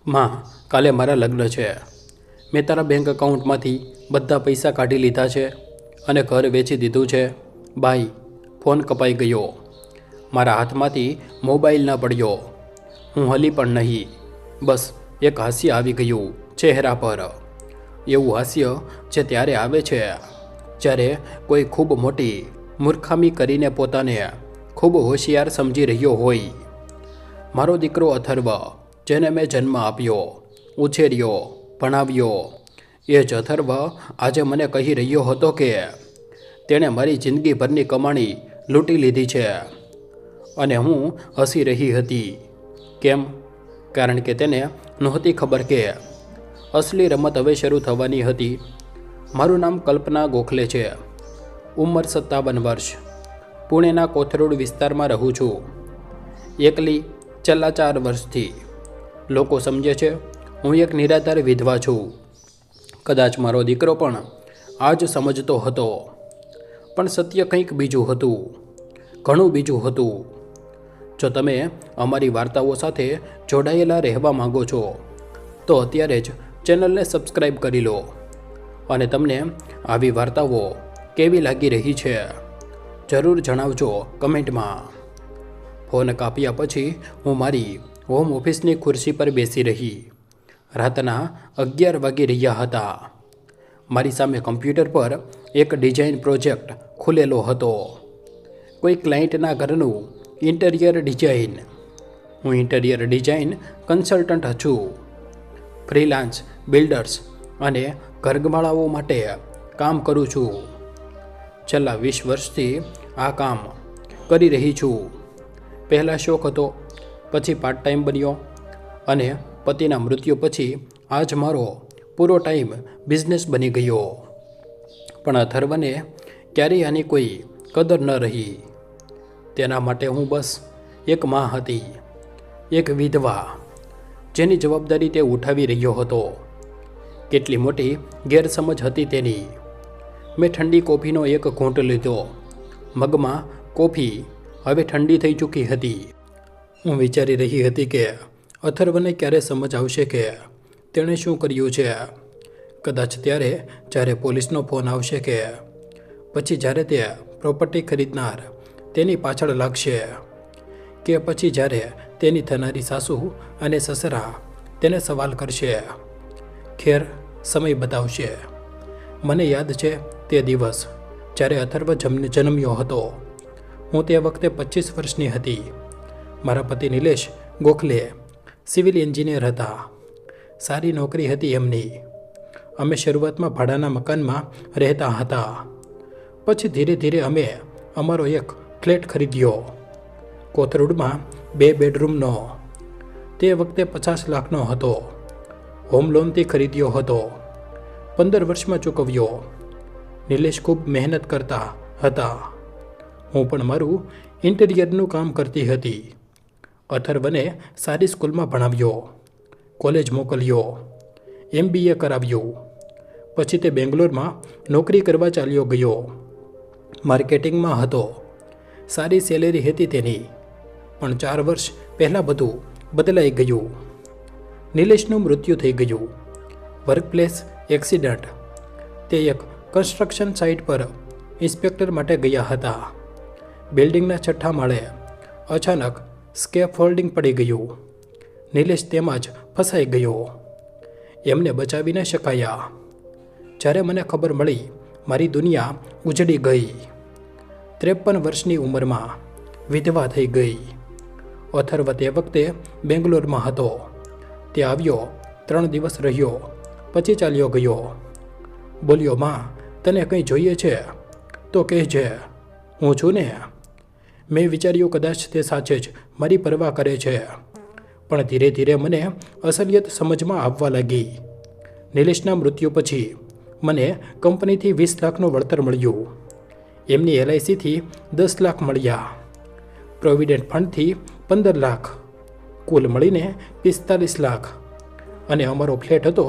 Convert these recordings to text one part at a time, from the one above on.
માં, કાલે મારા લગ્ન છે. મેં તારા બેંક એકાઉન્ટમાંથી બધા પૈસા કાઢી લીધા છે અને ઘર વેચી દીધું છે. બાઈ, ફોન કપાઈ ગયો. મારા હાથમાંથી મોબાઈલ ન પડ્યો. હું હલી પણ નહીં. બસ એક હાસ્ય આવી ગયું ચહેરા પર. એવું હાસ્ય જે ત્યારે આવે છે જ્યારે કોઈ ખૂબ મોટી મૂર્ખામી કરીને પોતાને ખૂબ હોશિયાર સમજી રહ્યો હોય. મારો દીકરો અથર્વ, જેને મેં જન્મ આપ્યો, ઉછેર્યો, ભણાવ્યો, એ જ અથર્વ આજે મને કહી રહ્યો હતો કે તેણે મારી જિંદગીભરની કમાણી લૂંટી લીધી છે. અને હું હસી રહી હતી. કેમ? કારણ કે તેને નહોતી ખબર કે અસલી રમત હવે શરૂ થવાની હતી. મારું નામ કલ્પના ગોખલે છે. ઉંમર 57 વર્ષ. પુણેના કોથરૂડ વિસ્તારમાં રહું છું. એકલી છેલ્લા 4 વર્ષથી. લોકો સમજે છે હું એક નિરાધાર વિધવા છું. કદાચ મારો દીકરો પણ આ જ સમજતો હતો. પણ સત્ય કંઈક બીજું હતું, ઘણું બીજું હતું. જો તમે અમારી વાર્તાઓ સાથે જોડાયેલા રહેવા માંગો છો તો અત્યારે જ ચેનલને સબસ્ક્રાઈબ કરી લો. અને તમને આવી વાર્તાઓ કેવી લાગી રહી છે જરૂર જણાવજો કમેન્ટમાં. ફોન કાપ્યા પછી હું મારી હોમ ઓફિસની ખુરશી પર બેસી રહી. રાતના 11 વાગી રહ્યા હતા. મારી સામે કમ્પ્યુટર પર એક ડિઝાઇન પ્રોજેક્ટ ખુલેલો હતો. કોઈ ક્લાયન્ટના ઘરનું ઇન્ટિરિયર ડિઝાઇન. હું ઇન્ટિરિયર ડિઝાઇન કન્સલ્ટન્ટ છું. ફ્રીલાન્સ બિલ્ડર્સ અને ઘરમાળાઓ માટે કામ કરું છું. છેલ્લા 20 વર્ષથી આ કામ કરી રહી છું. પહેલાં શોખ હતો, પછી પાર્ટ ટાઈમ બન્યો અને પતિના મૃત્યુ પછી આજ મારો પૂરો ટાઈમ બિઝનેસ બની ગયો. પણ અથર્વને ક્યારેય આની કોઈ કદર ન રહી. તેના માટે હું બસ એક માં હતી, એક વિધવા, જેની જવાબદારી તે ઉઠાવી રહ્યો હતો. કેટલી મોટી ગેરસમજ હતી તેની. મેં ઠંડી કોફીનો એક ઘૂંટ લીધો. મગમાં કોફી હવે ઠંડી થઈ ચૂકી હતી. હું વિચારી રહી હતી કે અથર્વને ક્યારે સમજ આવશે કે તેણે શું કર્યું છે. કદાચ ત્યારે જ્યારે પોલીસનો ફોન આવશે, કે પછી જ્યારે તે પ્રોપર્ટી ખરીદનાર તેની પાછળ લાગશે, કે પછી જ્યારે તેની થનારી સાસુ અને સસરા તેને સવાલ કરશે. ખેર, સમય બતાવશે. મને યાદ છે તે દિવસ જ્યારે અથર્વ જન્મ્યો હતો. હું તે વખતે 25 વર્ષની હતી. મારા પતિ નિલેશ ગોખલે સિવિલ એન્જિનિયર હતા. સારી નોકરી હતી એમની. અમે શરૂઆતમાં ભાડાના મકાનમાં રહેતા હતા. પછી ધીરે ધીરે અમે અમારો એક ફ્લેટ ખરીદ્યો, કોથરૂડમાં 2 બેડરૂમનો. તે વખતે 50 લાખનો હતો. હોમ લોનથી ખરીદ્યો હતો. 15 વર્ષમાં ચૂકવ્યો. નિલેશ ખૂબ મહેનત કરતા હતા. હું પણ મારું ઇન્ટિરિયરનું કામ કરતી હતી. અથર્વને સારી સ્કૂલમાં ભણાવ્યો, કોલેજ મોકલ્યો, MBA કરાવ્યું. પછી તે બેંગ્લોરમાં નોકરી કરવા ચાલ્યો ગયો. માર્કેટિંગમાં હતો. સારી સેલેરી હતી તેની. પણ 4 વર્ષ પહેલાં બધું બદલાઈ ગયું. નિલેશનું મૃત્યુ થઈ ગયું. Workplace accident. તે એક કન્સ્ટ્રક્શન સાઇટ પર ઇન્સ્પેક્ટર માટે ગયા હતા. બિલ્ડિંગના 6થા માળે અચાનક સ્કેફોલ્ડિંગ પડી ગયું. નિલેશ તેમાં જ ફસાઈ ગયો. એમને બચાવી ન શકાયા. જ્યારે મને ખબર મળી, મારી દુનિયા ઉજળી ગઈ. 53 વર્ષની ઉંમરમાં વિધવા થઈ ગઈ. અથર્વ તે વખતે બેંગ્લોરમાં હતો. તે આવ્યો, 3 દિવસ રહ્યો, પછી ચાલ્યો ગયો. બોલ્યો, માં, તને કંઈ જોઈએ છે તો કહેજે, હું છું ને. મેં વિચાર્યું કદાચ તે સાચે જ મારી પરવા કરે છે. પણ ધીરે ધીરે મને અસલિયત સમજમાં આવવા લાગી. નિલેશના મૃત્યુ પછી મને કંપનીથી 20 લાખનું વળતર મળ્યું. એમની LICથી 10 લાખ મળ્યા. પ્રોવિડન્ટ ફંડથી 15 લાખ. કુલ મળીને 45 લાખ. અને અમારો ફ્લેટ હતો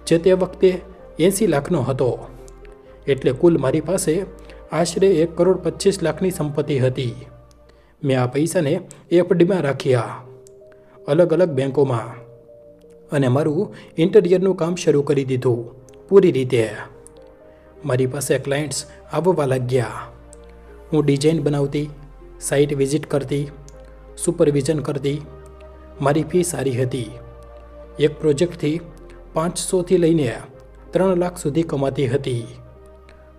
જે તે વખતે 80 લાખનો હતો. એટલે કુલ મારી પાસે આશરે 1,25 લાખની સંપત્તિ હતી. મેં આ પૈસાને FDમાં રાખ્યા, અલગ અલગ બેંકોમાં. અને મારું ઇન્ટિરિયરનું કામ શરૂ કરી દીધું પૂરી રીતે. મારી પાસે ક્લાયન્ટ્સ આવવા લાગ્યા. હું ડિઝાઇન બનાવતી, સાઇટ વિઝિટ કરતી, સુપરવિઝન કરતી. મારી ફી સારી હતી. એક પ્રોજેક્ટથી 500થી લઈને 3 લાખ સુધી કમાતી હતી.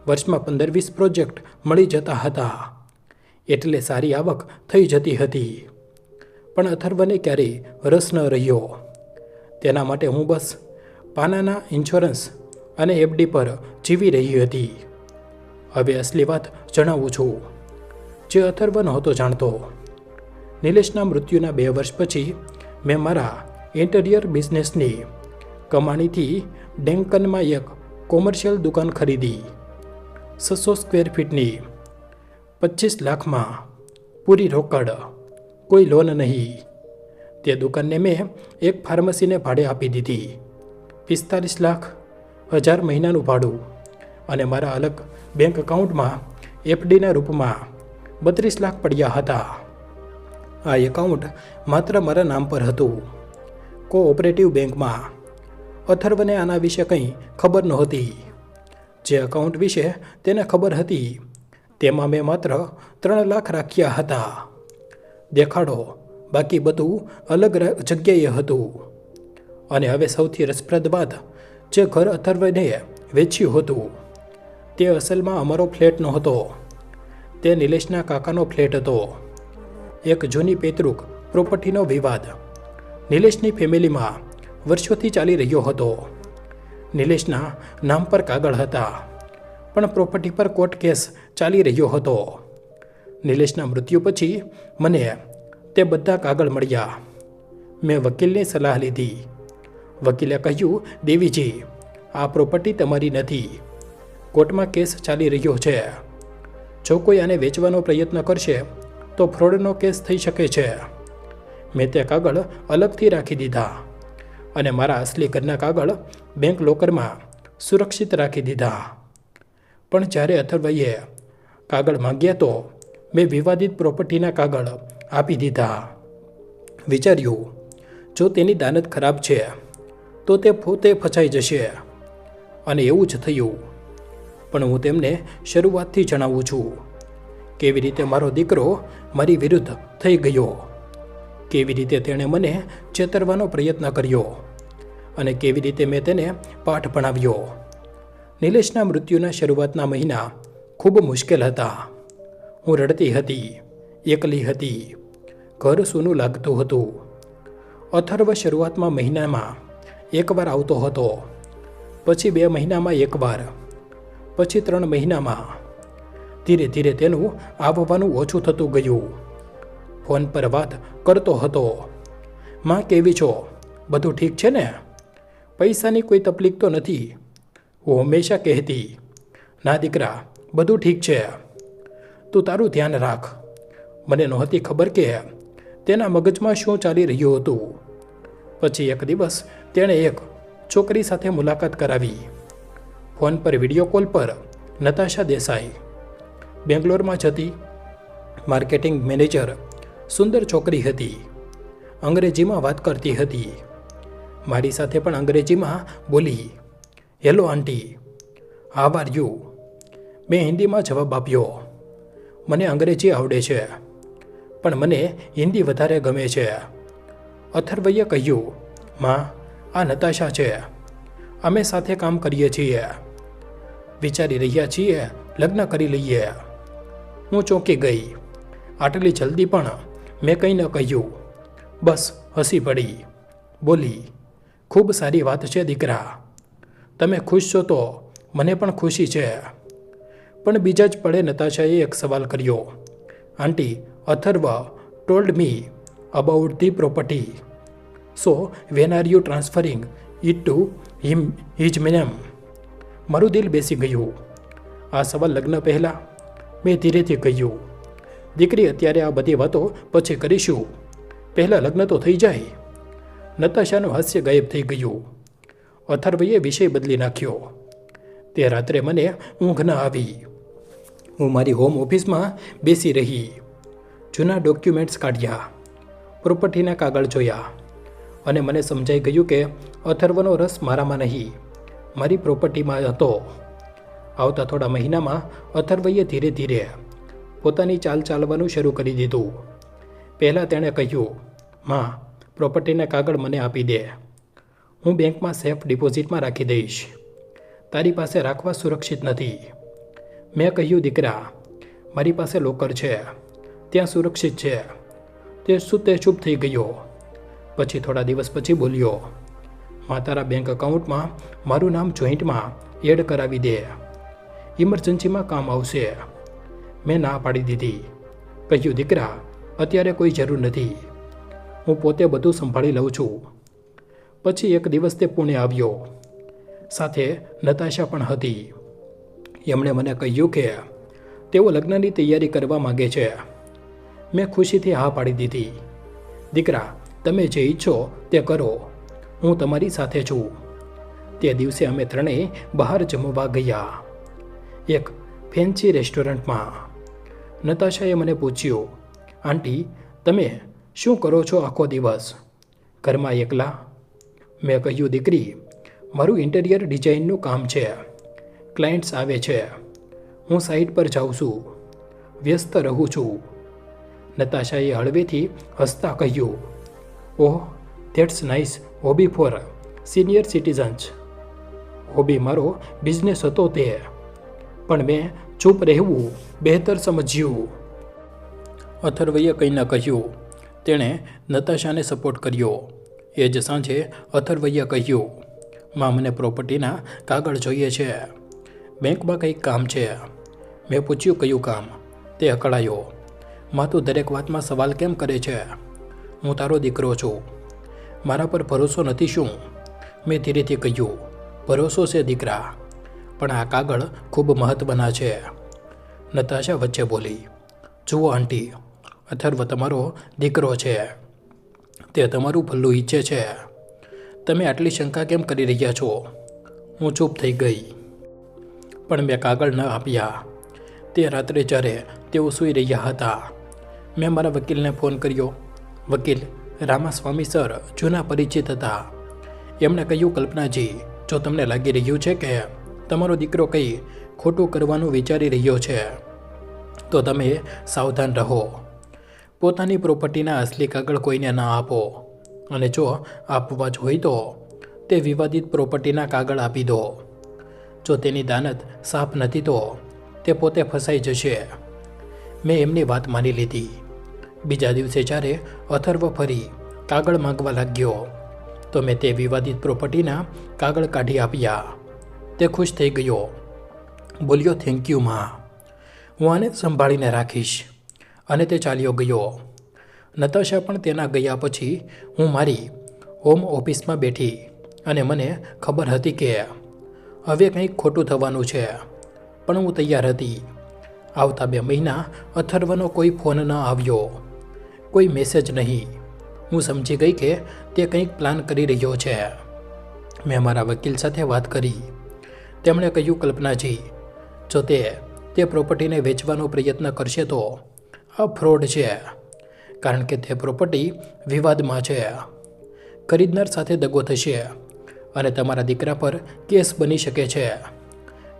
વર્ષમાં 15-20 પ્રોજેક્ટ મળી જતા હતા, એટલે સારી આવક થઈ જતી હતી. પણ અથર્વને ક્યારેય રસ ન રહ્યો. તેના માટે હું બસ પાનાના ઇન્સ્યોરન્સ અને એફડી પર જીવી રહી હતી. હવે અસલી વાત જણાવું છું, જે અથર્વ નહોતો જાણતો. નિલેશના મૃત્યુના 2 વર્ષ પછી મેં મારા ઇન્ટિરિયર બિઝનેસની કમાણીથી ડેન્કનમાં એક કોમર્શિયલ દુકાન ખરીદી. 600 સ્ક્વેર ફીટની, 25 લાખમાં, પૂરી રોકડ, કોઈ લોન નહીં. તે દુકાનને મેં એક ફાર્મસીને ભાડે આપી દીધી. 45 લાખ, 1000 મહિનાનું ભાડું, અને મારા અલગ બેંક એકાઉન્ટમાં એફડીના રૂપમાં 32 લાખ પડ્યા હતા. આ એકાઉન્ટ માત્ર મારા નામ પર હતું, કોઓપરેટિવ બેંકમાં. અથર્વને આના વિશે કંઈ ખબર નહોતી. જે એકાઉન્ટ વિશે તેને ખબર હતી, તેમાં મેં માત્ર 3 લાખ રાખ્યા હતા. દેખાડો, બાકી બધું અલગ જગ્યાએ હતું. અને હવે સૌથી રસપ્રદ વાત, જે ઘર અથર્વને વેચ્યું હતું તે અસલમાં અમારો ફ્લેટ નહોતો. તે નિલેશના કાકાનો ફ્લેટ હતો. એક જૂની પૈતૃક પ્રોપર્ટીનો વિવાદ નિલેશની ફેમિલીમાં વર્ષોથી ચાલી રહ્યો હતો. નિલેશના નામ પર કાગળ હતા, પણ પ્રોપર્ટી પર કોર્ટ કેસ ચાલી રહ્યો હતો. નિલેશના મૃત્યુ પછી મને તે બધા કાગળ મળ્યા. મેં વકીલની સલાહ લીધી. વકીલે કહ્યું, દેવીજી, આ પ્રોપર્ટી તમારી નથી. કોર્ટમાં કેસ ચાલી રહ્યો છે. જો કોઈ આને વેચવાનો પ્રયત્ન કરશે તો ફ્રોડનો કેસ થઈ શકે છે. મેં તે કાગળ અલગથી રાખી દીધા અને મારા અસલી ઘરના કાગળ બેંક લોકરમાં સુરક્ષિત રાખી દીધા. પણ જ્યારે અથર્વએ કાગળ માંગ્યા તો મેં વિવાદિત પ્રોપર્ટીના કાગળ આપી દીધા. વિચાર્યું, જો તેની દાનત ખરાબ છે તો તે પોતે ફસાઈ જશે, અને એવું જ થયું. પણ હું તેમને શરૂઆતથી જણાવું છું, કેવી રીતે મારો દીકરો મારી વિરુદ્ધ થઈ ગયો, કેવી રીતે તેણે મને છેતરવાનો પ્રયત્ન કર્યો, અને કેવી રીતે મેં તેને પાઠ ભણાવ્યો. નિલેશના મૃત્યુના શરૂઆતના મહિના ખૂબ મુશ્કેલ હતા. હું રડતી હતી, એકલી હતી, ઘર સૂનું લાગતું હતું. અથર્વ શરૂઆતમાં મહિનામાં એકવાર આવતો હતો, પછી 2 મહિનામાં એકવાર, પછી 3 મહિનામાં. ધીરે ધીરે તેનું આવવાનું ઓછું થતું ગયું. ફોન પર વાત કરતો હતો. માં કેવી છો? બધું ઠીક છે ને? પૈસાની કોઈ તકલીફ તો નથી? હું હંમેશા કહેતી, ના દીકરા, બધું ઠીક છે. તું તારું ધ્યાન રાખ. મને નહોતી ખબર કે તેના મગજમાં શું ચાલી રહ્યું હતું. પછી એક દિવસ તેણે એક છોકરી સાથે મુલાકાત કરાવી. ફોન પર વિડીયો કોલ પર નતાશા દેસાઈ, બેંગ્લોરમાં જતી, માર્કેટિંગ મેનેજર, સુંદર છોકરી હતી. અંગ્રેજીમાં વાત કરતી હતી. મારી સાથે પણ અંગ્રેજીમાં બોલી. Hello aunty, how are you? મેં હિન્દીમાં જવાબ આપ્યો. મને અંગ્રેજી આવડે છે, પણ મને હિન્દી વધારે ગમે છે. અથર્વએ કહ્યું, માં, આ નતાશા છે. અમે સાથે કામ કરીએ છીએ. વિચારી રહ્યા છીએ લગ્ન કરી લઈએ. હું ચોંકી ગઈ. આટલી જલ્દી પણ મેં કંઈ ન કહ્યું. બસ હસી પડી. બોલી, ખૂબ સારી વાત છે દીકરા. તમે ખુશ છો તો મને પણ ખુશી છે. પણ બીજા જ પળે નતાશાએ એક સવાલ કર્યો. Aunty, Atharva told me about the property. So when are you transferring it to his name? મારું દિલ બેસી ગયું. આ સવાલ લગ્ન પહેલાં? મેં ધીરેથી કહ્યું, દીકરી, અત્યારે આ બધી વાતો પછી કરીશું. પહેલાં લગ્ન તો થઈ જાય. નતાશાનું હાસ્ય ગાયબ થઈ ગયું. અથર્વએ વિષય બદલી નાખ્યો. તે રાત્રે મને ઊંઘ ન આવી. હું મારી હોમ ઓફિસમાં બેસી રહી. જૂના ડોક્યુમેન્ટ્સ કાઢ્યા, પ્રોપર્ટીના કાગળ જોયા, અને મને સમજાઈ ગયું કે અથર્વનો રસ મારામાં નહીં, મારી પ્રોપર્ટીમાં હતો. આવતા થોડા મહિનામાં અથર્વએ ધીરે ધીરે પોતાની ચાલ ચાલવાનું શરૂ કરી દીધું. પહેલાં તેણે કહ્યું, માં, પ્રોપર્ટીના કાગળ મને આપી દે, હું બેંકમાં સેફ ડિપોઝિટમાં રાખી દઈશ, તારી પાસે રાખવા સુરક્ષિત નથી. મેં કહ્યું, દીકરા, મારી પાસે લોકર છે, ત્યાં સુરક્ષિત છે. તે ચૂપ થઈ ગયો. પછી થોડા દિવસ પછી બોલ્યો, માં, તારા બેંક એકાઉન્ટમાં મારું નામ જોઈન્ટમાં એડ કરાવી દે, ઇમરજન્સીમાં કામ આવશે. મેં ના પાડી દીધી. કહ્યું, દીકરા, અત્યારે કોઈ જરૂર નથી, હું પોતે બધું સંભાળી લઉં છું. પછી એક દિવસ તે પુણે આવ્યો, સાથે નતાશા પણ હતી. એમણે મને કહ્યું કે તેઓ લગ્નની તૈયારી કરવા માગે છે. મેં ખુશીથી હા પાડી દીધી. દીકરા, તમે જે ઈચ્છો તે કરો, હું તમારી સાથે છું. તે દિવસે અમે ત્રણેય બહાર જમવા ગયા, એક ફેન્સી રેસ્ટોરન્ટમાં. નતાશાએ મને પૂછ્યું, આંટી, તમે શું કરો છો આખો દિવસ, ઘરમાં એકલા? મેં કહ્યું, દીકરી, મારું ઇન્ટિરિયર ડિઝાઇનનું કામ છે, ક્લાયન્ટ્સ આવે છે, હું સાઇટ પર જાઉં છું, વ્યસ્ત રહું છું. નતાશાએ હળવેથી હસતા કહ્યું, oh, that's nice hobby for senior citizens. Hobby મારો બિઝનેસ હતો તે, પણ મેં ચૂપ રહેવું બહેતર સમજ્યું. અથર્વએ કંઈ ન કહ્યું. તેણે નતાશાને સપોર્ટ કર્યો. એ જ સાંજે અથર્વએ કહ્યું, માં, મને પ્રોપર્ટીના કાગળ જોઈએ છે, બેંકમાં કંઈક કામ છે. મેં પૂછ્યું, કયું કામ? તે અકળાયો. માં, તું દરેક વાતમાં સવાલ કેમ કરે છે? હું તારો દીકરો છું, મારા પર ભરોસો નથી શું? મેં ધીરેથી કહ્યું, ભરોસો છે દીકરા, પણ આ કાગળ ખૂબ મહત્ત્વના છે. નતાશા વચ્ચે બોલી, જુઓ આંટી, અથર્વ તમારો દીકરો છે, તે તમારું ભલું ઈચ્છે છે, તમે આટલી શંકા કેમ કરી રહ્યા છો? હું ચૂપ થઈ ગઈ, પણ મેં કાગળ ન આપ્યા. તે રાત્રે જ્યારે તેઓ સૂઈ રહ્યા હતા, મેં મારા વકીલને ફોન કર્યો. વકીલ રામાસ્વામી સર જૂના પરિચિત હતા. એમણે કહ્યું, કલ્પનાજી, જો તમને લાગી રહ્યું છે કે તમારો દીકરો કંઈ ખોટું કરવાનું વિચારી રહ્યો છે, તો તમે સાવધાન રહો. પોતાની પ્રોપર્ટીના અસલી કાગળ કોઈને ના આપો, અને જો આપવા જ હોય તો તે વિવાદિત પ્રોપર્ટીના કાગળ આપી દો. જો તેની દાનત સાફ નથી તો તે પોતે ફસાઈ જશે. મેં એમની વાત માની લીધી. બીજા દિવસે જ્યારે અથર્વ ફરી કાગળ માંગવા લાગ્યો, તો મેં તે વિવાદિત પ્રોપર્ટીના કાગળ કાઢી આપ્યા. તે ખુશ થઈ ગયો, બોલ્યો, થેન્ક યુ માં, હું આને સંભાળીને રાખીશ, અને તે ચાલ્યો ગયો. નતાશા પણ તેના ગયા પછી હું મારી હોમ ઓફિસમાં બેઠી, અને મને ખબર હતી કે હવે કંઈક ખોટું થવાનું છે, પણ હું તૈયાર હતી. આવતા 2 મહિના અથર્વનો કોઈ ફોન ન આવ્યો, કોઈ મેસેજ નહીં. હું સમજી ગઈ કે તે કંઈક પ્લાન કરી રહ્યો છે. મેં મારા વકીલ સાથે વાત કરી. તેમણે કહ્યું, કલ્પનાજી, જો તે પ્રોપર્ટીને વેચવાનો પ્રયત્ન કરશે તો આ ફ્રોડ છે, કારણ કે તે પ્રોપર્ટી વિવાદમાં છે. ખરીદનાર સાથે દગો થશે અને તમારા દીકરા પર કેસ બની શકે છે.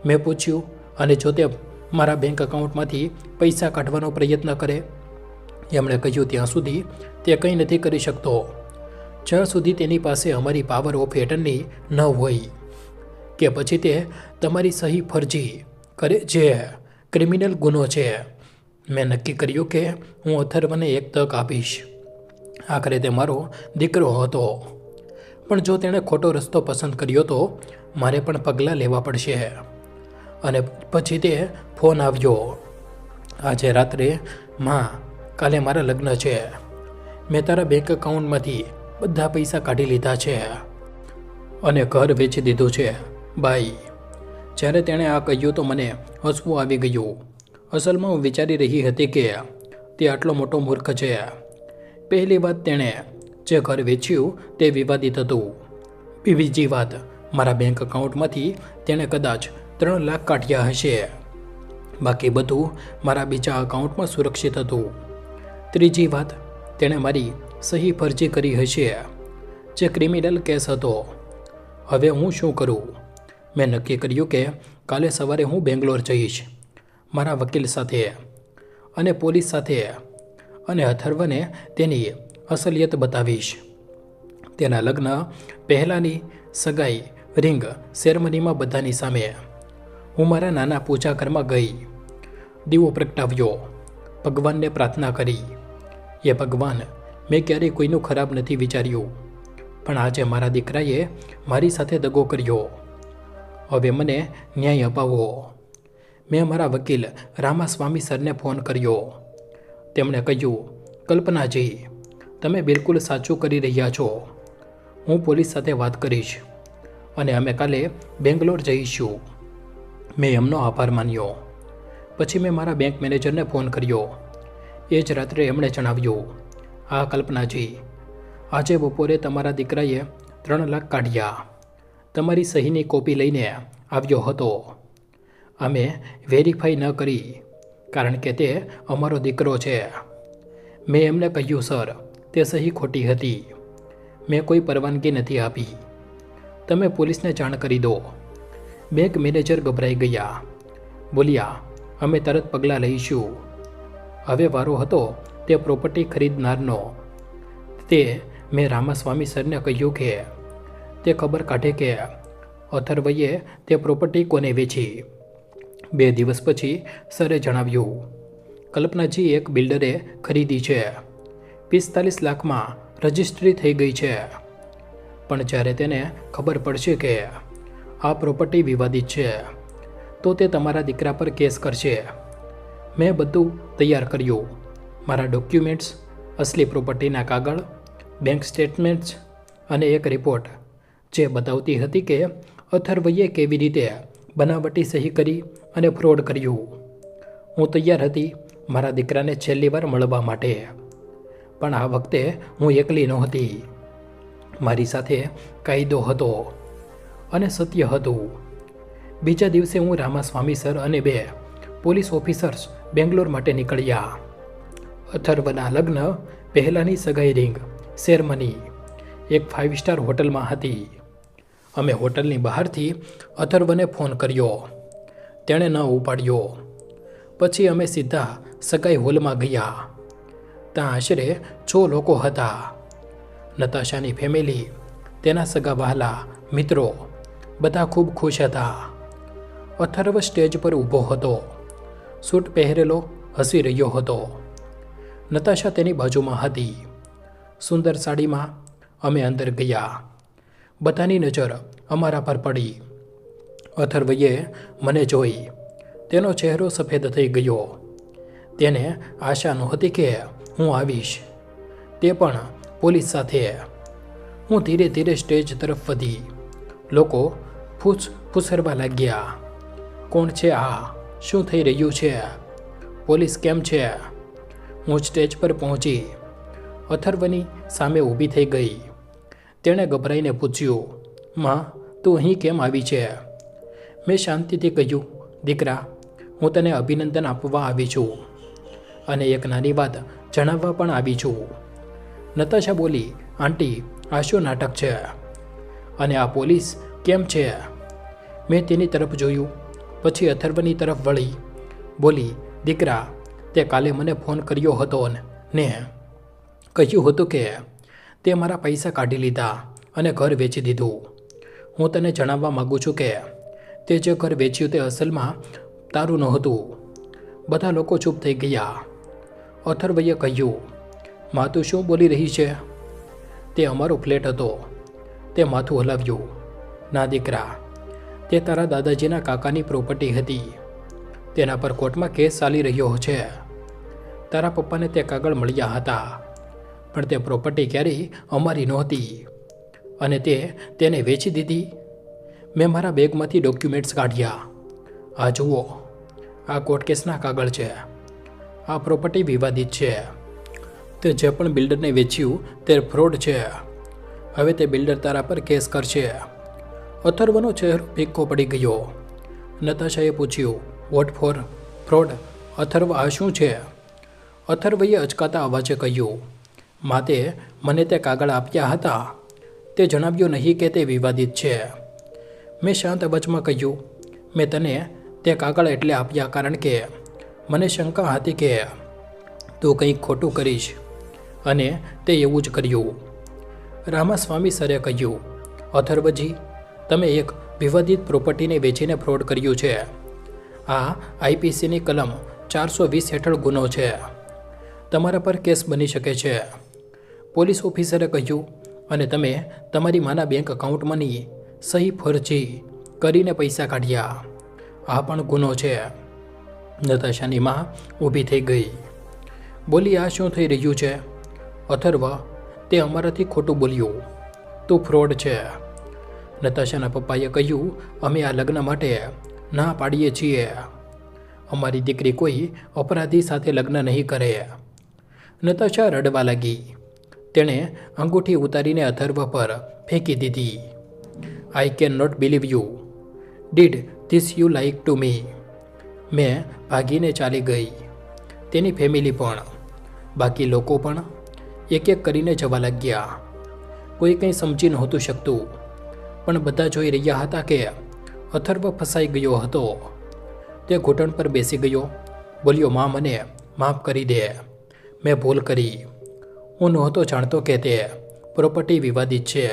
મેં પૂછ્યું, અને જો તે મારા બેંક એકાઉન્ટમાંથી પૈસા કાઢવાનો પ્રયત્ન કરે? એમણે કહ્યું, ત્યાં સુધી તે કંઈ નથી કરી શકતો, જ્યાં સુધી તેની પાસે અમારી પાવર ઓફ એટર્ની ન હોય, કે પછી તે તમારી સહી ફરજી કરે, જે ક્રિમિનલ ગુનો છે. મેં નક્કી કર્યું કે હું અથર્વને એક તક આપીશ. આખરે તે મારો દીકરો હતો, પણ જો તેણે ખોટો રસ્તો પસંદ કર્યો તો મારે પણ પગલાં લેવા પડશે. અને પછી તે ફોન આવ્યો, આજે રાત્રે, માં, કાલે મારા લગ્ન છે, મેં તારા બેંક એકાઉન્ટમાંથી બધા પૈસા કાઢી લીધા છે અને ઘર વેચી દીધું છે, બાઈ. જ્યારે તેણે આ કહ્યું તો મને હસવું આવી ગયું. અસલમાં હું વિચારી રહી હતી કે તે આટલો મોટો મૂર્ખ છે. પહેલી વાત, તેણે જે ઘર વેચ્યું તે વિવાદિત હતું. બીજી વાત, મારા બેંક એકાઉન્ટમાંથી તેણે કદાચ 3 લાખ કાઢ્યા હશે, બાકી બધું મારા બીજા એકાઉન્ટમાં સુરક્ષિત હતું. ત્રીજી વાત, તેણે મારી સહી ફરજી કરી હશે, જે ક્રિમિનલ કેસ હતો. હવે હું શું કરું? મેં નક્કી કર્યું કે કાલે સવારે હું બેંગ્લોર જઈશ, મારા વકીલ સાથે અને પોલીસ સાથે, અને અથર્વને તેની અસલિયત બતાવીશ. તેના લગ્ન પહેલાંની સગાઈ રિંગ સેરેમનીમાં બધાની સામે હું મારા નાના પૂજા ઘરમાં ગઈ, દીવો પ્રગટાવ્યો, ભગવાનને પ્રાર્થના કરી. એ ભગવાન, મેં ક્યારેય કોઈનું ખરાબ નથી વિચાર્યું, પણ આજે મારા દીકરાએ મારી સાથે દગો કર્યો. હવે મને ન્યાય અપાવો. મેં મારા વકીલ રામાસ્વામી સરને ફોન કર્યો. તેમણે કહ્યું, કલ્પનાજી, તમે બિલકુલ સાચું કરી રહ્યા છો. હું પોલીસ સાથે વાત કરીશ અને અમે કાલે બેંગ્લોર જઈશું. મેં એમનો આભાર માન્યો. પછી મેં મારા બેંક મેનેજરને ફોન કર્યો. એ જ રાત્રે એમણે જણાવ્યું, હા કલ્પનાજી, આજે બપોરે તમારા દીકરાએ 3 લાખ કાઢ્યા. તમારી સહીની કોપી લઈને આવ્યો હતો. અમે વેરીફાઈ ન કરી કારણ કે તે અમારો દીકરો છે. મેં એમને કહ્યું, સર, તે સહી ખોટી હતી. મેં કોઈ પરવાનગી નથી આપી. તમે પોલીસને જાણ કરી દો. બેંક મેનેજર ગભરાઈ ગયા. બોલ્યા, અમે તરત પગલાં લઈશું. હવે વારો હતો તે પ્રોપર્ટી ખરીદનારનો. મેં રામાસ્વામી સરને કહ્યું કે તે ખબર કાઢે કે અથર્વએ તે પ્રોપર્ટી કોને વેચી. 2 દિવસ પછી સરે જણાવ્યું, કલ્પનાજી, એક બિલ્ડરે ખરીદી છે. 45 લાખમાં રજિસ્ટ્રી થઈ ગઈ છે. પણ જ્યારે તેને ખબર પડશે કે આ પ્રોપર્ટી વિવાદિત છે તો તે તમારા દીકરા પર કેસ કરશે. મેં બધું તૈયાર કર્યું, મારા ડોક્યુમેન્ટ્સ, અસલી પ્રોપર્ટીના કાગળ, બેંક સ્ટેટમેન્ટ્સ અને એક રિપોર્ટ જે બતાવતી હતી કે અથર્વએ કેવી રીતે બનાવટી સહી કરી અને ફ્રોડ કર્યું. હું તૈયાર હતી મારા દીકરાને છેલ્લી વાર મળવા માટે. પણ આ વખતે હું એકલી નહોતી. મારી સાથે કાયદો હતો અને સત્ય હતું. બીજા દિવસે હું રામાસ્વામી સર અને 2 પોલીસ ઓફિસર્સ બેંગ્લોર માટે નીકળ્યા. અથર્વના લગ્ન પહેલાંની સગાઈ રિંગ સેરેમની એક 5 સ્ટાર હોટલમાં હતી. અમે હોટલની બહારથી અથર્વને ફોન કર્યો. તેણે ન ઉપાડ્યો. પછી અમે સીધા સગાઈ હોલમાં ગયા. ત્યાં આશરે 6 લોકો હતા. નતાશાની ફેમિલી, તેના સગા વહાલા, મિત્રો, બધા ખૂબ ખુશ હતા. અથર્વ સ્ટેજ પર ઊભો હતો, સૂટ પહેરેલો, હસી રહ્યો હતો. નતાશા તેની બાજુમાં હતી, સુંદર સાડીમાં. અમે અંદર ગયા. બધાની નજર અમારા પર પડી. અથર્વએ મને જોઈ. તેનો ચહેરો સફેદ થઈ ગયો. તેને આશા નહોતી કે હું આવીશ, તે પણ પોલીસ સાથે. હું ધીરે ધીરે સ્ટેજ તરફ વધી. લોકો ફૂસરવા લાગ્યા. કોણ છે આ? શું થઈ રહ્યું છે? પોલીસ કેમ છે? હું સ્ટેજ પર પહોંચી. અથર્વની સામે ઊભી થઈ ગઈ. તેણે ગભરાઈને પૂછ્યું, માં, તું અહીં કેમ આવી છે? મેં શાંતિથી કહ્યું, દીકરા, હું તને અભિનંદન આપવા આવી છું અને એક નાની વાત જણાવવા પણ આવી છું. નતાશા બોલી, આંટી, આ શું નાટક છે? અને આ પોલીસ કેમ છે? મેં તેની તરફ જોયું, પછી અથર્વની તરફ વળી. બોલી, દીકરા, તે કાલે મને ફોન કર્યો હતો ને કહ્યું હતું કે તે મારા પૈસા કાઢી લીધા અને ઘર વેચી દીધું. હું તને જણાવવા માગું છું કે તે જે ઘર વેચ્યું તે અસલમાં તારું નહોતું. બધા લોકો ચૂપ થઈ ગયા. અથર્વએ કહ્યું, માં, તું શું બોલી રહી છે? તે અમારો ફ્લેટ હતો. તે માથું હલાવ્યું. ના દીકરા, તે તારા દાદાજીના કાકાની પ્રોપર્ટી હતી. તેના પર કોર્ટમાં કેસ ચાલી રહ્યો છે. તારા પપ્પાને તે કાગળ મળ્યા હતા, પણ તે પ્રોપર્ટી ક્યારેય અમારી નહોતી અને તેને વેચી દીધી. મેં મારા બેગમાંથી ડોક્યુમેન્ટ્સ કાઢ્યા. આ જુઓ, આ કોર્ટ કેસના કાગળ છે. આ પ્રોપર્ટી વિવાદિત છે. તે જે પણ બિલ્ડરને વેચ્યું તે ફ્રોડ છે. હવે તે બિલ્ડર તારા પર કેસ કરશે. અથર્વનો ચહેરો ફિક્કો પડી ગયો. નતાશાએ પૂછ્યું, વોટ ફોર ફ્રોડ? અથર્વ, આ શું છે? અથર્વએ અચકાતા અવાજે કહ્યું, માતે મને તે કાગળ આપ્યા હતા. તે જણાવ્યું નહીં કે તે વિવાદિત છે. મેં શાંત અવાજમાં કહ્યું, મેં તને તે કાગળ એટલે આપ્યા કારણ કે મને શંકા હતી કે તું કંઈક ખોટું કરીશ, અને તે એવું જ કર્યું. રામાસ્વામી સરે કહ્યું, અથર્વજી, તમે એક વિવાદિત પ્રોપર્ટીને વેચીને ફ્રોડ કર્યું છે. આ આઈપીસીની કલમ 420 હેઠળ ગુનો છે. તમારા પર કેસ બની શકે છે. પોલીસ ઓફિસરે કહ્યું, અને તમે તમારી માના બેંક એકાઉન્ટમાંની સહી ફરજી કરીને પૈસા કાઢ્યા. આ પણ ગુનો છે. નતાશાની માં ઊભી થઈ ગઈ. બોલી, આ શું થઈ રહ્યું છે? અથર્વ, તે અમારાથી ખોટું બોલ્યું. તું ફ્રોડ છે. નતાશાના પપ્પાએ કહ્યું, અમે આ લગ્ન માટે ના પાડીએ છીએ. અમારી દીકરી કોઈ અપરાધી સાથે લગ્ન નહીં કરે. નતાશા રડવા લાગી. તેણે અંગૂઠી ઉતારીને અથર્વ પર ફેંકી દીધી. I can not believe you. Did this you like to me. મેં ભાગીને ચાલી ગઈ. તેની ફેમિલી પણ, બાકી લોકો પણ એક એક કરીને જવા લાગ્યા. કોઈ કંઈ સમજી નહોતું શકતું, પણ બધા જોઈ રહ્યા હતા કે અથર્વ ફસાઈ ગયો હતો. તે ઘૂંટણ પર બેસી ગયો. બોલ્યો, માં, મને માફ કરી દે. મેં ભૂલ કરી. હું નહોતો જાણતો કે તે પ્રોપર્ટી વિવાદિત છે.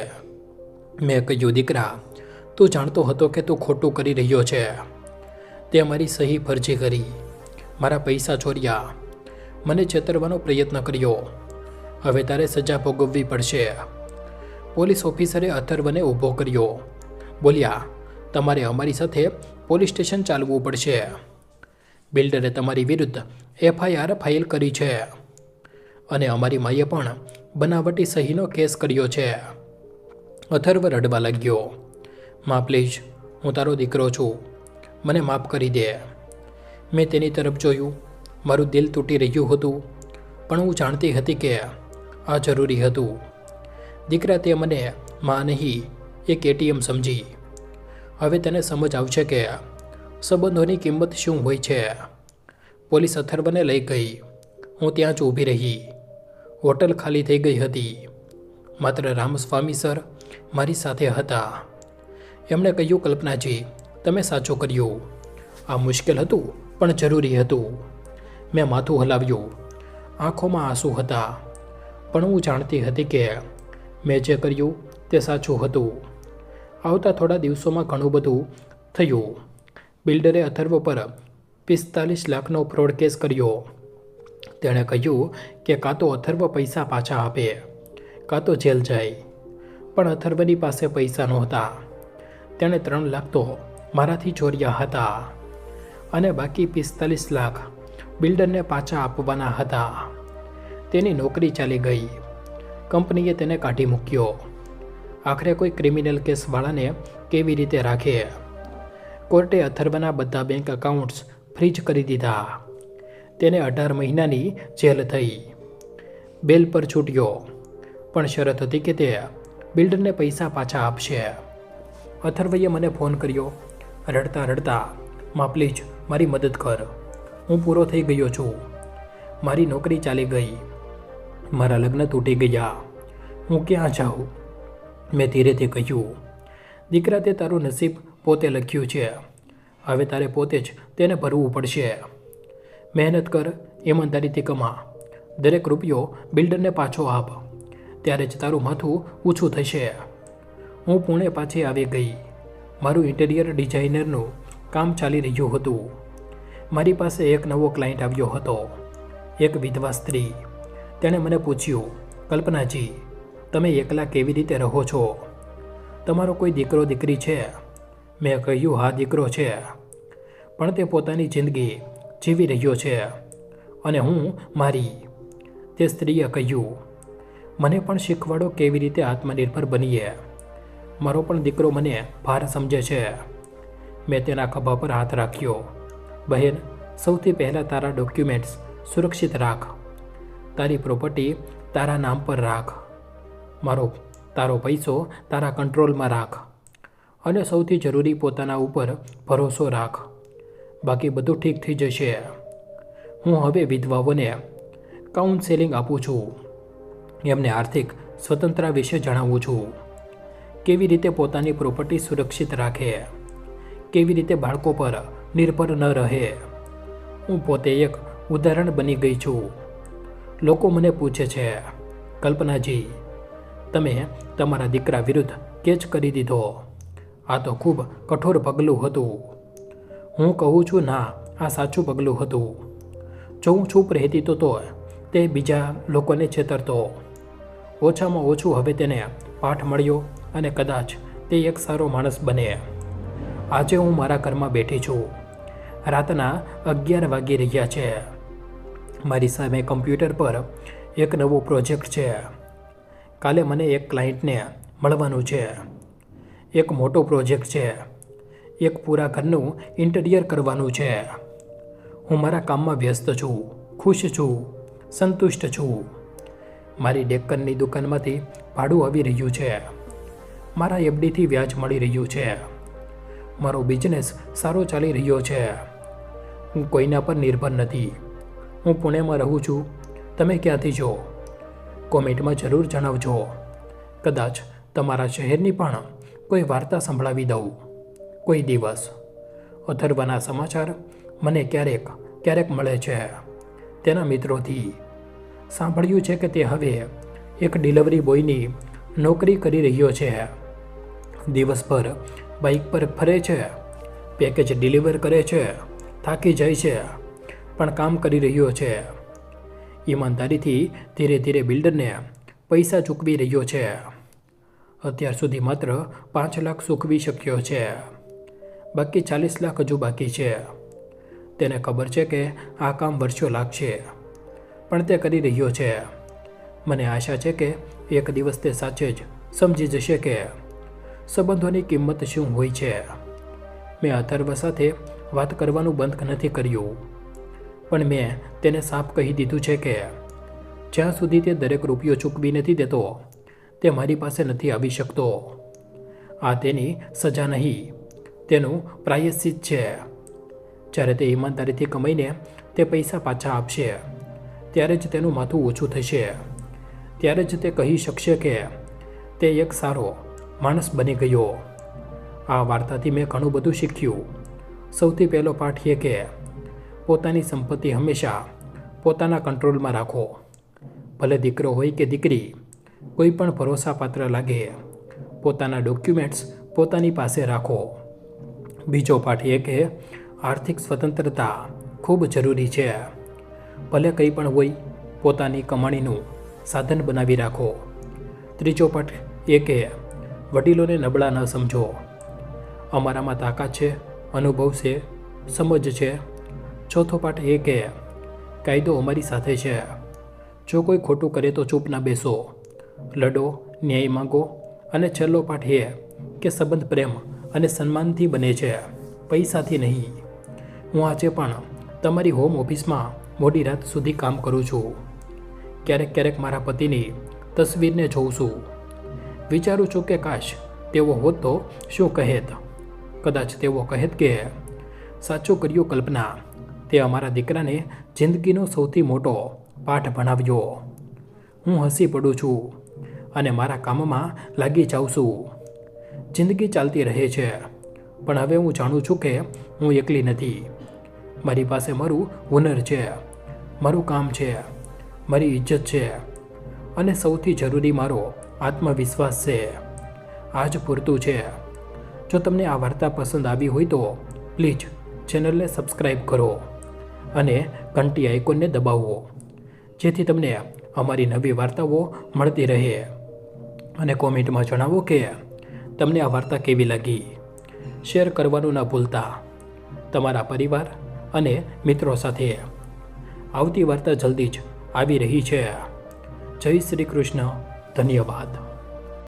મેં કહ્યું, દીકરા, તું જાણતો હતો કે તું ખોટું કરી રહ્યો છે. તે મારી સહી ફરજી કરી, મારા પૈસા ચોર્યા, મને છેતરવાનો પ્રયત્ન કર્યો. હવે તારે સજા ભોગવવી પડશે. પોલીસ ઓફિસરે અથર્વને ઊભો કર્યો. બોલ્યા, તમારે અમારી સાથે પોલીસ સ્ટેશન ચાલવું પડશે. બિલ્ડરે તમારી વિરુદ્ધ FIR ફાઇલ કરી છે, અને અમારી માએ પણ બનાવટી સહીનો કેસ કર્યો છે. અથર્વ રડવા લાગ્યો. માં, પ્લીઝ, હું તારો દીકરો છું. મને માફ કરી દે. મેં તેની તરફ જોયું. મારું દિલ તૂટી રહ્યું હતું, પણ હું જાણતી હતી કે આ જરૂરી હતું. દીકરા, તે મને માં નહીં, એક ATM સમજી. હવે તેને સમજ આવશે કે સંબંધોની કિંમત શું હોય છે. પોલીસ અથર્વને લઈ ગઈ. હું ત્યાં જ ઊભી રહી. હોટલ ખાલી થઈ ગઈ હતી. માત્ર રામસ્વામી સર મારી સાથે હતા. એમણે કહ્યું, કલ્પનાજી, તમે સાચું કર્યું. આ મુશ્કેલ હતું, પણ જરૂરી હતું. મેં માથું હલાવ્યું. આંખોમાં આંસુ હતા, પણ હું જાણતી હતી કે મેં જે કર્યું તે સાચું હતું. આવતા થોડા દિવસોમાં ઘણું બધું થયું. બિલ્ડરે અથર્વ પર 45 લાખનો ફ્રોડ કેસ કર્યો. તેણે કહ્યું કે કાં તો અથર્વ પૈસા પાછા આપે, કાં તો જેલ જાય. પણ અથર્વની પાસે પૈસા નહોતા. તેણે 3 લાખ તો મારાથી ચોર્યા હતા, અને બાકી 45 લાખ બિલ્ડરને પાછા આપવાના હતા. તેની નોકરી ચાલી ગઈ. કંપનીએ તેને કાઢી મૂક્યો. આખરે કોઈ ક્રિમિનલ કેસવાળાને કેવી રીતે રાખે? કોર્ટે અથર્વના બધા બેંક એકાઉન્ટ્સ ફ્રીજ કરી દીધા. તેને 18 મહિનાની જેલ થઈ. બેલ પર છૂટ્યો, પણ શરત હતી કે તે બિલ્ડરને પૈસા પાછા આપશે. અથર્વએ મને ફોન કર્યો, રડતા રડતા, માં, પ્લીઝ, મારી મદદ કર. હું પૂરો થઈ ગયો છું. મારી નોકરી ચાલી ગઈ. મારા લગ્ન તૂટી ગયા. હું ક્યાં જાઉં? મેં ધીરેથી કહ્યું, દીકરા, તે તારું નસીબ પોતે લખ્યું છે. હવે તારે પોતે જ તેને ભરવું પડશે. મહેનત કર, ઈમાનદારીથી કમા. દરેક રૂપિયો બિલ્ડરને પાછો આપ. ત્યારે જ તારું માથું ઊંચું થશે. હું પુણે પાછી આવી ગઈ. મારું ઇન્ટિરિયર ડિઝાઇનરનું કામ ચાલી રહ્યું હતું. મારી પાસે એક નવો ક્લાયન્ટ આવ્યો હતો, એક વિધવા સ્ત્રી. તેણે મને પૂછ્યું, કલ્પનાજી, તમે એકલા કેવી રીતે રહો છો? તમારો કોઈ દીકરો દીકરી છે? મેં કહ્યું, હા, દીકરો છે, પણ તે પોતાની જિંદગી જીવી રહ્યો છે, અને હું મારી. તે સ્ત્રીએ કહ્યું, મને પણ શીખવાડો કેવી રીતે આત્મનિર્ભર બનીએ. મારો પણ દીકરો મને ભાર સમજે છે. મેં તેના ખભા પર હાથ રાખ્યો. બહેન, સૌથી પહેલાં તારા ડોક્યુમેન્ટ્સ સુરક્ષિત રાખ. તારી પ્રોપર્ટી તારા નામ પર રાખ. તારો પૈસો તારા કંટ્રોલમાં રાખ. અને સૌથી જરૂરી, પોતાના ઉપર ભરોસો રાખ. બાકી બધું ઠીક થઈ જશે. હું હવે વિધવાઓને કાઉન્સેલિંગ આપું છું. એમને આર્થિક સ્વતંત્રતા વિશે જણાવું છું. કેવી રીતે પોતાની પ્રોપર્ટી સુરક્ષિત રાખે, કેવી રીતે બાળકો પર નિર્ભર ન રહે. હું પોતે એક ઉદાહરણ બની ગઈ છું. લોકો મને પૂછે છે, કલ્પનાજી, તમે તમારા દીકરા વિરુદ્ધ કેચ કરી દીધો. આ તો ખૂબ કઠોર પગલું હતું. હું કહું છું, ના, આ સાચું પગલું હતું. જો હું ચૂપ રહેતી તો તે બીજા લોકોને છેતરતો. ઓછામાં ઓછું હવે તેને પાઠ મળ્યો અને કદાચ તે એક સારો માણસ બને. આજે હું મારા ઘરમાં બેઠી છું. રાતના 11 વાગી રહ્યા છે. મારી સામે કમ્પ્યુટર પર એક નવો પ્રોજેક્ટ છે. કાલે મને એક ક્લાયન્ટને મળવાનું છે. એક મોટો પ્રોજેક્ટ છે. એક પૂરા ઘરનું ઇન્ટિરિયર કરવાનું છે. હું મારા કામમાં વ્યસ્ત છું, ખુશ છું, સંતુષ્ટ છું. મારી ડેક્કનની દુકાનમાંથી ભાડું આવી રહ્યું છે. મારા એફડીથી વ્યાજ મળી રહ્યું છે. મારો બિઝનેસ સારો ચાલી રહ્યો છે. હું કોઈના પર નિર્ભર નથી. હું પુણેમાં રહું છું. તમે ક્યાંથી છો? કોમેન્ટમાં જરૂર જણાવજો. કદાચ તમારા શહેરની પણ કોઈ વાર્તા સંભળાવી દઉં કોઈ દિવસ. અથર્વના સમાચાર મને ક્યારેક મળે છે તેના મિત્રોથી. સાંભળ્યું છે કે તે હવે એક ડિલિવરી બોયની નોકરી કરી રહ્યો છે. દિવસભર બાઇક પર ફરે છે, પેકેજ ડિલિવર કરે છે, થાકી જાય છે, પણ કામ કરી રહ્યો છે. ઈમાનદારીથી ધીરે ધીરે બિલ્ડરને પૈસા ચૂકવી રહ્યો છે. અત્યાર સુધી માત્ર 5 લાખ ચૂકવી શક્યો છે. બાકી 40 લાખ હજુ બાકી છે. તેને ખબર છે કે આ કામ વર્ષો લાગશે, પણ તે કરી રહ્યો છે. મને આશા છે કે એક દિવસ તે સાચે જ સમજી જશે કે સંબંધોની કિંમત શું હોય છે. મેં અથર્વ સાથે વાત કરવાનું બંધ નથી કર્યું, પણ મેં તેને સાફ કહી દીધું છે કે જ્યાં સુધી તે દરેક રૂપિયો ચૂકવી નથી દેતો, તે મારી પાસે નથી આવી શકતો. આ તેની સજા નહીં, તેનું પ્રાયશ્ચિત છે. જ્યારે તે ઈમાનદારીથી કમાઈને તે પૈસા પાછા આપશે, ત્યારે જ તેનું માથું ઓછું થશે. ત્યારે જ તે કહી શકશે કે તે એક સારો માણસ બની ગયો. આ વાર્તાથી મેં ઘણું બધું શીખ્યું. સૌથી પહેલો પાઠ એ કે પોતાની સંપત્તિ હંમેશા પોતાના કંટ્રોલમાં રાખો. ભલે દીકરો હોય કે દીકરી, કોઈ પણ ભરોસાપાત્ર લાગે. પોતાના ડોક્યુમેન્ટ્સ પોતાની પાસે રાખો. બીજો પાઠ એ કે આર્થિક સ્વતંત્રતા ખૂબ જરૂરી છે. ભલે કંઈ પણ હોય, પોતાની કમાણીનું સાધન બનાવી રાખો. ત્રીજો પાઠ એ કે વડીલોને નબળા ન સમજો. અમારામાં તાકાત છે, અનુભવ છે, સમજ છે. ચોથો પાઠ એ કે કાયદો અમારી સાથે છે. જો કોઈ ખોટું કરે તો ચૂપ ના બેસો, લડો, ન્યાય માંગો. અને છેલ્લો પાઠ એ કે સંબંધ પ્રેમ અને સન્માનથી બને છે, પૈસાથી નહીં. હું આજે પણ તમારી હોમ ઓફિસમાં મોડી રાત સુધી કામ કરું છું. ક્યારેક મારા પતિની તસવીરને જોઉં છું. વિચારું છું કે કાશ તેઓ હોત તો શું કહેત. કદાચ તેઓ કહેત કે સાચું કર્યું કલ્પના, તે અમારા દીકરાને જિંદગીનો સૌથી મોટો પાઠ ભણાવ્યો. હું હસી પડું છું અને મારા કામમાં લાગી જાઉં છું. જિંદગી ચાલતી રહે છે, પણ હવે હું જાણું છું કે હું એકલી નથી. મારી પાસે મારું હુનર છે, મારું કામ છે, મારી ઇજ્જત છે, અને સૌથી જરૂરી મારો આત્મવિશ્વાસ છે. આ જ પૂરતું છે. જો તમને આ વાર્તા પસંદ આવી હોય તો પ્લીઝ ચેનલને સબસ્ક્રાઈબ કરો અને ઘંટી આઇકોનને દબાવો, જેથી તમને અમારી નવી વાર્તાઓ મળતી રહે. અને કોમેન્ટમાં જણાવો કે તમને આ વાર્તા કેવી લાગી. શેર કરવાનું ના ભૂલતા તમારા પરિવાર અને મિત્રો સાથે. આવતી વાર્તા જલ્દી જ આવી રહી છે. જય શ્રી કૃષ્ણ. ધન્યવાદ.